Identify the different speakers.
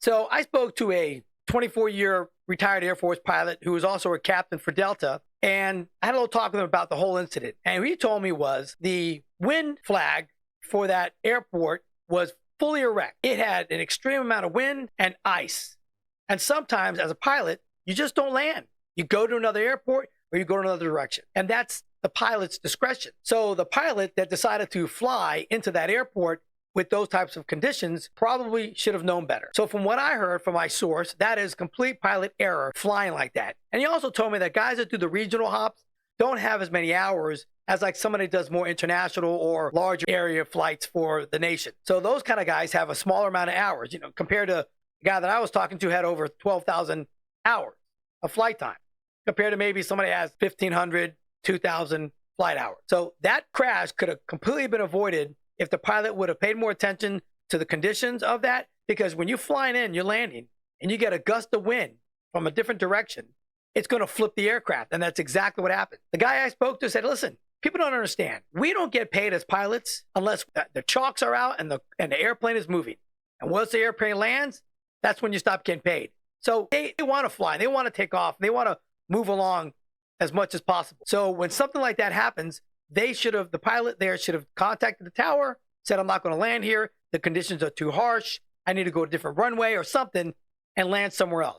Speaker 1: So I spoke to a 24-year retired Air Force pilot who was also a captain for Delta, and I had a little talk with him about the whole incident. And what he told me was the wind flag for that airport was fully erect. It had an extreme amount of wind and ice. And sometimes as a pilot, you just don't land. You go to another airport or you go to another direction. And that's the pilot's discretion. So the pilot that decided to fly into that airport with those types of conditions probably should have known better. So from what I heard from my source, that is complete pilot error flying like that. And he also told me that guys that do the regional hops don't have as many hours as like somebody that does more international or larger area flights for the nation. So those kind of guys have a smaller amount of hours, compared to the guy that I was talking to had over 12,000 hours of flight time, compared to maybe somebody has 1,500, 2,000 flight hours. So that crash could have completely been avoided if the pilot would have paid more attention to the conditions of that, because when you're flying in, you're landing, and you get a gust of wind from a different direction, it's going to flip the aircraft. And that's exactly what happened. The guy I spoke to said, listen, people don't understand. We don't get paid as pilots unless the chalks are out and the airplane is moving. And once the airplane lands, that's when you stop getting paid. So they want to fly, they want to take off, they want to move along as much as possible. So when something like that happens, the pilot there should have contacted the tower, said, I'm not going to land here. The conditions are too harsh. I need to go to a different runway or something and land somewhere else.